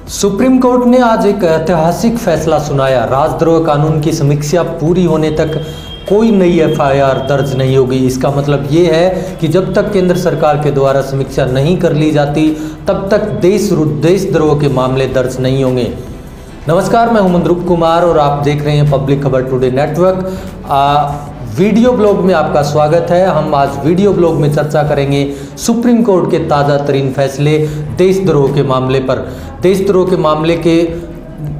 Supreme court ने आज एक ऐतिहासिक फैसला सुनाया। राजद्रोह कानून की समीक्षा पूरी होने तक कोई नई एफआईआर दर्ज नहीं होगी। इसका मतलब ये है कि जब तक केंद्र सरकार के द्वारा समीक्षा नहीं कर ली जाती तब तक देशद्रोह के मामले दर्ज नहीं होंगे। नमस्कार, मैं हूं मंद्रुप कुमार और आप देख रहे हैं पब्लिक खबर टुडे नेटवर्क। वीडियो ब्लॉग में आपका स्वागत है। हम आज वीडियो ब्लॉग में चर्चा करेंगे सुप्रीम कोर्ट के ताज़ा तरीन फैसले देशद्रोह के मामले पर। देशद्रोह के मामले के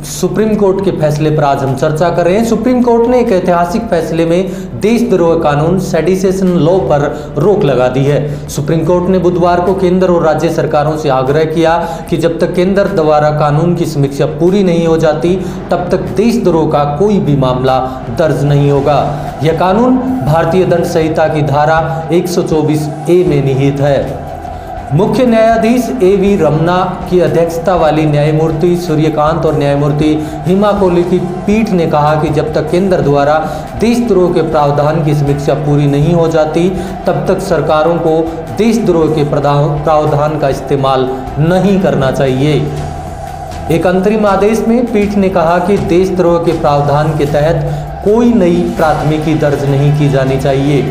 सुप्रीम कोर्ट के फैसले पर आज हम चर्चा कर रहे हैं। सुप्रीम कोर्ट ने एक ऐतिहासिक फैसले में देशद्रोह कानून सेडिशन लॉ पर रोक लगा दी है। सुप्रीम कोर्ट ने बुधवार को केंद्र और राज्य सरकारों से आग्रह किया कि जब तक केंद्र द्वारा कानून की समीक्षा पूरी नहीं हो जाती तब तक देशद्रोह का कोई भी मामला दर्ज नहीं होगा। यह कानून भारतीय दंड संहिता की धारा 124A में निहित है। मुख्य न्यायाधीश A.V. रमना की अध्यक्षता वाली न्यायमूर्ति सूर्यकांत और न्यायमूर्ति हिमा कोहली की पीठ ने कहा कि जब तक केंद्र द्वारा देशद्रोह के प्रावधान की समीक्षा पूरी नहीं हो जाती तब तक सरकारों को देशद्रोह के प्रावधान का इस्तेमाल नहीं करना चाहिए। एक अंतरिम आदेश में पीठ ने कहा कि देशद्रोह के प्रावधान के तहत कोई नई प्राथमिकी दर्ज नहीं की जानी चाहिए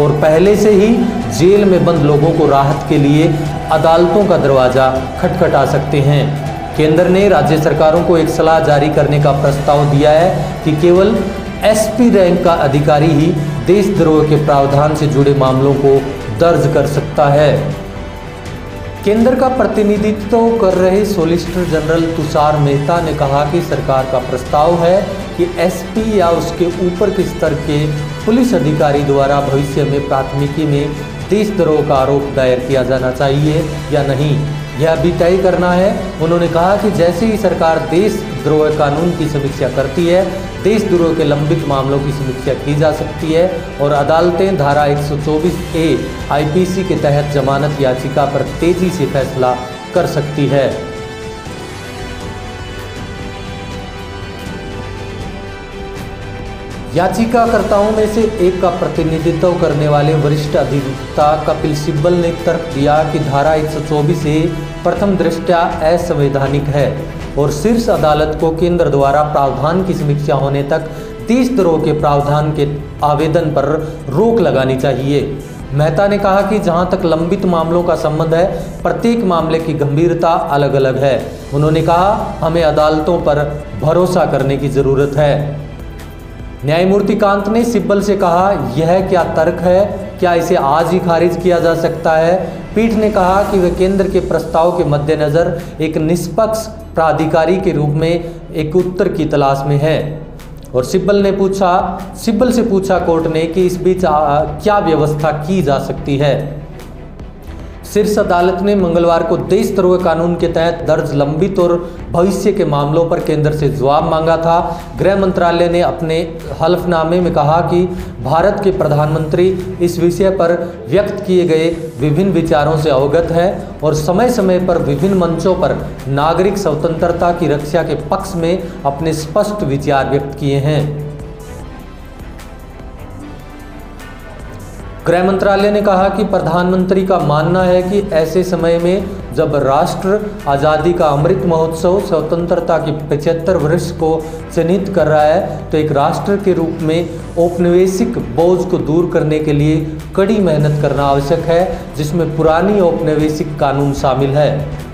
और पहले से ही जेल में बंद लोगों को राहत के लिए अदालतों का दरवाज़ा खटखटा सकते हैं। केंद्र ने राज्य सरकारों को एक सलाह जारी करने का प्रस्ताव दिया है कि केवल SP रैंक का अधिकारी ही देशद्रोह के प्रावधान से जुड़े मामलों को दर्ज कर सकता है। केंद्र का प्रतिनिधित्व कर रहे सॉलिसिटर जनरल तुषार मेहता ने कहा कि सरकार का प्रस्ताव है कि SP या उसके ऊपर के स्तर के पुलिस अधिकारी द्वारा भविष्य में प्राथमिकी में देशद्रोह का आरोप दायर किया जाना चाहिए या नहीं, यह भी तय करना है। उन्होंने कहा कि जैसे ही सरकार देशद्रोह कानून की समीक्षा करती है, देशद्रोह के लंबित मामलों की समीक्षा की जा सकती है और अदालतें धारा 124A IPC के तहत जमानत याचिका पर तेजी से फैसला कर सकती है। याचिकाकर्ताओं में से एक का प्रतिनिधित्व करने वाले वरिष्ठ अधिवक्ता कपिल सिब्बल ने तर्क दिया कि धारा 124A प्रथम दृष्टया असंवैधानिक है और शीर्ष अदालत को केंद्र द्वारा प्रावधान की समीक्षा होने तक देशद्रोह के प्रावधान के आवेदन पर रोक लगानी चाहिए। मेहता ने कहा कि जहां तक लंबित मामलों का संबंध है, प्रत्येक मामले की गंभीरता अलग अलग है। उन्होंने कहा, हमें अदालतों पर भरोसा करने की जरूरत है। न्यायमूर्ति कांत ने सिब्बल से कहा, यह क्या तर्क है, क्या इसे आज ही खारिज किया जा सकता है? पीठ ने कहा कि वह केंद्र के प्रस्ताव के मद्देनज़र एक निष्पक्ष प्राधिकारी के रूप में एक उत्तर की तलाश में है। और सिब्बल से पूछा कोर्ट ने कि इस बीच क्या व्यवस्था की जा सकती है। शीर्ष अदालत ने मंगलवार को देशद्रोह कानून के तहत दर्ज लंबित और भविष्य के मामलों पर केंद्र से जवाब मांगा था। गृह मंत्रालय ने अपने हलफनामे में कहा कि भारत के प्रधानमंत्री इस विषय पर व्यक्त किए गए विभिन्न विचारों से अवगत है और समय समय पर विभिन्न मंचों पर नागरिक स्वतंत्रता की रक्षा के पक्ष में अपने स्पष्ट विचार व्यक्त किए हैं। गृह मंत्रालय ने कहा कि प्रधानमंत्री का मानना है कि ऐसे समय में जब राष्ट्र आज़ादी का अमृत महोत्सव स्वतंत्रता की 75 वर्ष को चिन्हित कर रहा है तो एक राष्ट्र के रूप में औपनिवेशिक बोझ को दूर करने के लिए कड़ी मेहनत करना आवश्यक है, जिसमें पुरानी औपनिवेशिक कानून शामिल है।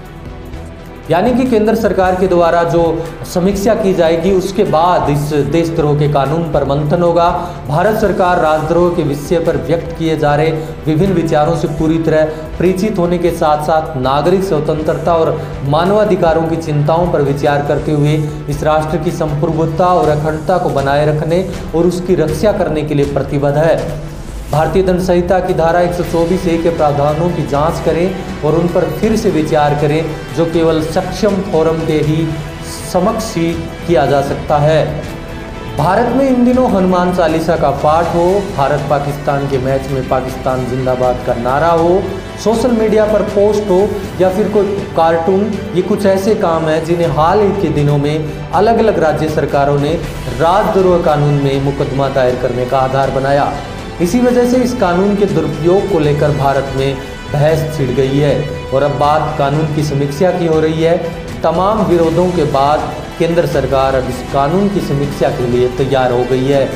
यानी कि केंद्र सरकार के द्वारा जो समीक्षा की जाएगी उसके बाद इस देशद्रोह के कानून पर मंथन होगा। भारत सरकार राजद्रोह के विषय पर व्यक्त किए जा रहे विभिन्न विचारों से पूरी तरह परिचित होने के साथ साथ नागरिक स्वतंत्रता और मानवाधिकारों की चिंताओं पर विचार करते हुए इस राष्ट्र की संप्रभुता और अखंडता को बनाए रखने और उसकी रक्षा करने के लिए प्रतिबद्ध है। भारतीय दंड संहिता की धारा 124A के प्रावधानों की जांच करें और उन पर फिर से विचार करें, जो केवल सक्षम फोरम के ही समक्ष ही किया जा सकता है। भारत में इन दिनों हनुमान चालीसा का पाठ हो, भारत पाकिस्तान के मैच में पाकिस्तान जिंदाबाद का नारा हो, सोशल मीडिया पर पोस्ट हो या फिर कोई कार्टून, ये कुछ ऐसे काम हैं जिन्हें हाल ही के दिनों में अलग अलग राज्य सरकारों ने राजद्रोह कानून में मुकदमा दायर करने का आधार बनाया। इसी वजह से इस कानून के दुरुपयोग को लेकर भारत में बहस छिड़ गई है और अब बात कानून की समीक्षा की हो रही है। तमाम विरोधों के बाद केंद्र सरकार अब इस कानून की समीक्षा के लिए तैयार हो गई है।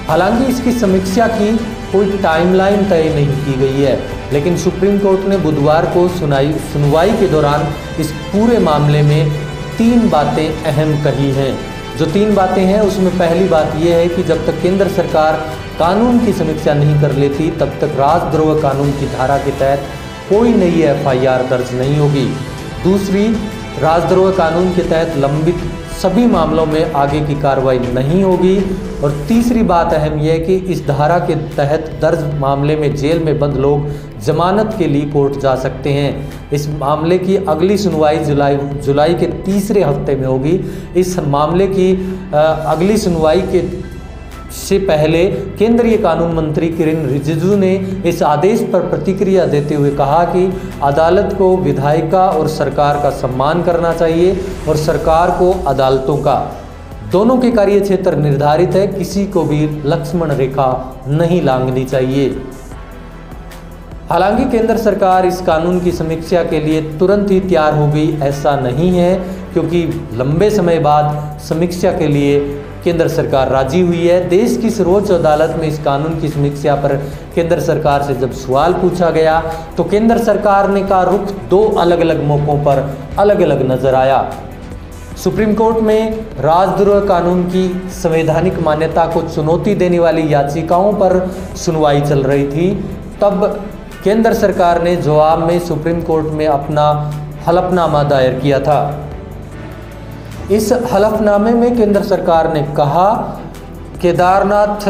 हालांकि इसकी समीक्षा की कोई टाइमलाइन तय नहीं की गई है, लेकिन सुप्रीम कोर्ट ने बुधवार को सुनवाई के दौरान इस पूरे मामले में 3 बातें अहम कही हैं। जो 3 बातें हैं उसमें पहली बात यह है कि जब तक केंद्र सरकार कानून की समीक्षा नहीं कर लेती तब तक राजद्रोह कानून की धारा के तहत कोई नई FIR दर्ज नहीं होगी। दूसरी, राजद्रोह कानून के तहत लंबित सभी मामलों में आगे की कार्रवाई नहीं होगी। और तीसरी बात अहम यह है कि इस धारा के तहत दर्ज मामले में जेल में बंद लोग जमानत के लिए कोर्ट जा सकते हैं। इस मामले की अगली सुनवाई जुलाई के तीसरे हफ्ते में होगी। इस मामले की अगली सुनवाई के से पहले केंद्रीय कानून मंत्री किरेन रिजिजू ने इस आदेश पर प्रतिक्रिया देते हुए कहा कि अदालत को विधायिका और सरकार का सम्मान करना चाहिए और सरकार को अदालतों का दोनों के कार्य क्षेत्र निर्धारित है, किसी को भी लक्ष्मण रेखा नहीं लांघनी चाहिए। हालांकि केंद्र सरकार इस कानून की समीक्षा के लिए तुरंत ही तैयार हो गई ऐसा नहीं है, क्योंकि लंबे समय बाद समीक्षा के लिए केंद्र सरकार राजी हुई है। देश की सर्वोच्च अदालत में इस कानून की समीक्षा पर केंद्र सरकार से जब सवाल पूछा गया तो केंद्र सरकार ने का रुख 2 अलग अलग मौकों पर अलग अलग नजर आया। सुप्रीम कोर्ट में राजद्रोह कानून की संवैधानिक मान्यता को चुनौती देने वाली याचिकाओं पर सुनवाई चल रही थी। तब केंद्र सरकार ने जवाब में सुप्रीम कोर्ट में अपना हलफनामा दायर किया था। इस हलफनामे में केंद्र सरकार ने कहा, केदारनाथ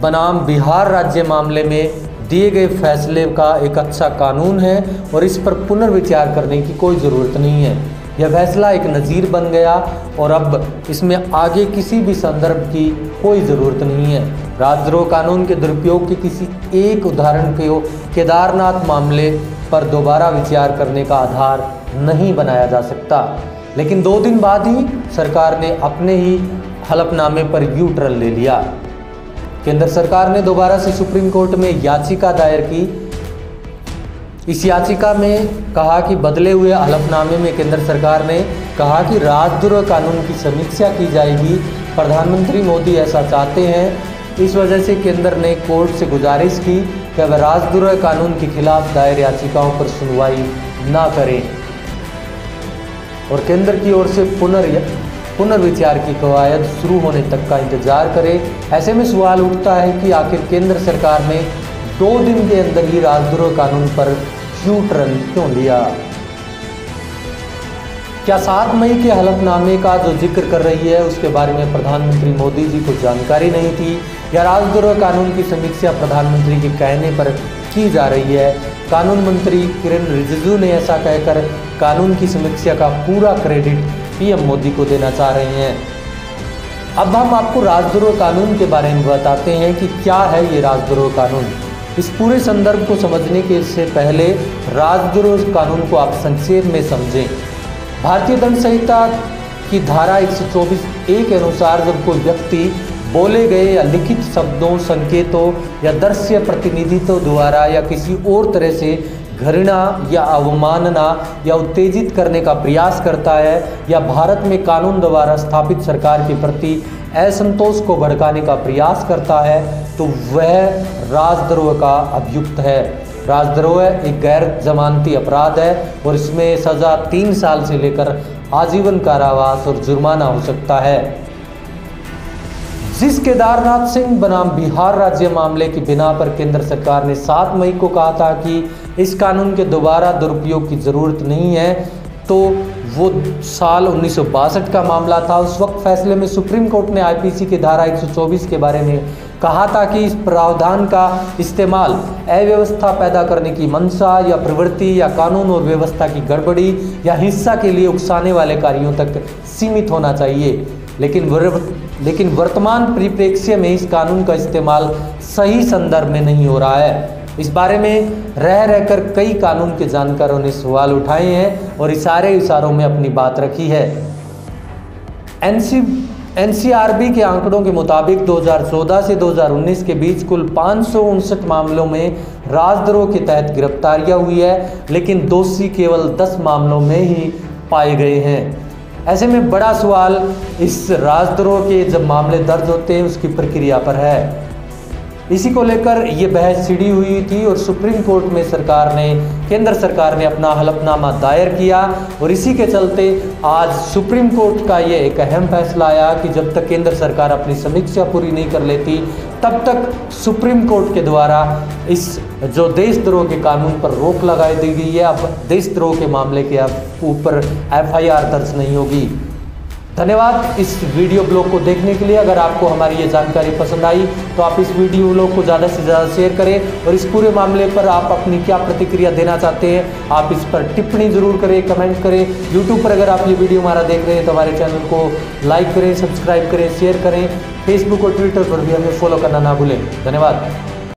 बनाम बिहार राज्य मामले में दिए गए फैसले का एक अच्छा कानून है और इस पर पुनर्विचार करने की कोई ज़रूरत नहीं है। यह फैसला एक नज़ीर बन गया और अब इसमें आगे किसी भी संदर्भ की कोई ज़रूरत नहीं है। राजद्रोह कानून के दुरुपयोग के किसी एक उदाहरण को केदारनाथ मामले पर दोबारा विचार करने का आधार नहीं बनाया जा सकता। लेकिन 2 दिन बाद ही सरकार ने अपने ही हलफनामे पर यू टर्न ले लिया। केंद्र सरकार ने दोबारा से सुप्रीम कोर्ट में याचिका दायर की। इस याचिका में कहा कि बदले हुए हलफनामे में केंद्र सरकार ने कहा कि राजद्रोह कानून की समीक्षा की जाएगी। प्रधानमंत्री मोदी ऐसा चाहते हैं। इस वजह से केंद्र ने कोर्ट से गुजारिश की कि वह राजद्रोह कानून के खिलाफ दायर याचिकाओं पर सुनवाई ना करें और केंद्र की ओर से पुनर्विचार की कवायद शुरू होने तक का इंतजार करें। ऐसे में सवाल उठता है कि आखिर केंद्र सरकार ने 2 दिन के अंदर ही राजद्रोह कानून पर यू टर्न क्यों लिया? क्या 7 मई के हलफनामे का जो जिक्र कर रही है उसके बारे में प्रधानमंत्री मोदी जी को जानकारी नहीं थी, या राजद्रोह कानून की समीक्षा प्रधानमंत्री के कहने पर की जा रही है? कानून मंत्री किरेन रिजिजू ने ऐसा कहकर कानून की समीक्षा का पूरा क्रेडिट पीएम मोदी को देना चाह रहे हैं। अब हम आपको राजद्रोह कानून के बारे में बताते हैं कि क्या है ये राजद्रोह कानून। इस पूरे संदर्भ को समझने के से पहले राजद्रोह कानून को आप संक्षेप में समझें। भारतीय दंड संहिता की धारा 124(a) के अनुसार जब कोई व्यक्ति बोले गए या लिखित शब्दों, संकेतों या दृश्य प्रतिनिधित्व द्वारा या किसी और तरह से घृणा या अवमानना या उत्तेजित करने का प्रयास करता है या भारत में कानून द्वारा स्थापित सरकार के प्रति असंतोष को भड़काने का प्रयास करता है तो वह राजद्रोह का अभियुक्त है। राजद्रोह एक गैर जमानती अपराध है और इसमें सज़ा 3 साल से लेकर आजीवन कारावास और जुर्माना हो सकता है। जिस केदारनाथ सिंह बनाम बिहार राज्य मामले की बिना पर केंद्र सरकार ने 7 मई को कहा था कि इस कानून के दोबारा दुरुपयोग की ज़रूरत नहीं है, तो वो साल 1962 का मामला था। उस वक्त फैसले में सुप्रीम कोर्ट ने आईपीसी की धारा 124 के बारे में कहा था कि इस प्रावधान का इस्तेमाल अव्यवस्था पैदा करने की मंशा या प्रवृत्ति या कानून और व्यवस्था की गड़बड़ी या हिंसा के लिए उकसाने वाले कार्यों तक सीमित होना चाहिए। लेकिन वर्तमान परिप्रेक्ष्य में इस कानून का इस्तेमाल सही संदर्भ में नहीं हो रहा है। इस बारे में रहकर कई कानून के जानकारों ने सवाल उठाए हैं और इशारों में अपनी बात रखी है। एनसीआरबी के आंकड़ों के मुताबिक 2014 से 2019 के बीच कुल 559 मामलों में राजद्रोह के तहत गिरफ्तारियां हुई है, लेकिन दोषी केवल 10 मामलों में ही पाए गए हैं। ऐसे में बड़ा सवाल इस राजद्रोह के जब मामले दर्ज होते हैं उसकी प्रक्रिया पर है। इसी को लेकर ये बहस छिड़ी हुई थी और सुप्रीम कोर्ट में केंद्र सरकार ने अपना हलफनामा दायर किया और इसी के चलते आज सुप्रीम कोर्ट का ये एक अहम फैसला आया कि जब तक केंद्र सरकार अपनी समीक्षा पूरी नहीं कर लेती तब तक सुप्रीम कोर्ट के द्वारा इस जो देशद्रोह के कानून पर रोक लगाई दी गई है। अब देशद्रोह के मामले के ऊपर FIR दर्ज नहीं होगी। धन्यवाद इस वीडियो ब्लॉग को देखने के लिए। अगर आपको हमारी ये जानकारी पसंद आई तो आप इस वीडियो ब्लॉग को ज़्यादा से ज़्यादा शेयर करें और इस पूरे मामले पर आप अपनी क्या प्रतिक्रिया देना चाहते हैं आप इस पर टिप्पणी जरूर करें, कमेंट करें। यूट्यूब पर अगर आप ये वीडियो हमारा देख रहे हैं तो हमारे चैनल को लाइक करें, सब्सक्राइब करें, शेयर करें। फेसबुक और ट्विटर पर भी हमें फॉलो करना ना भूलें। धन्यवाद।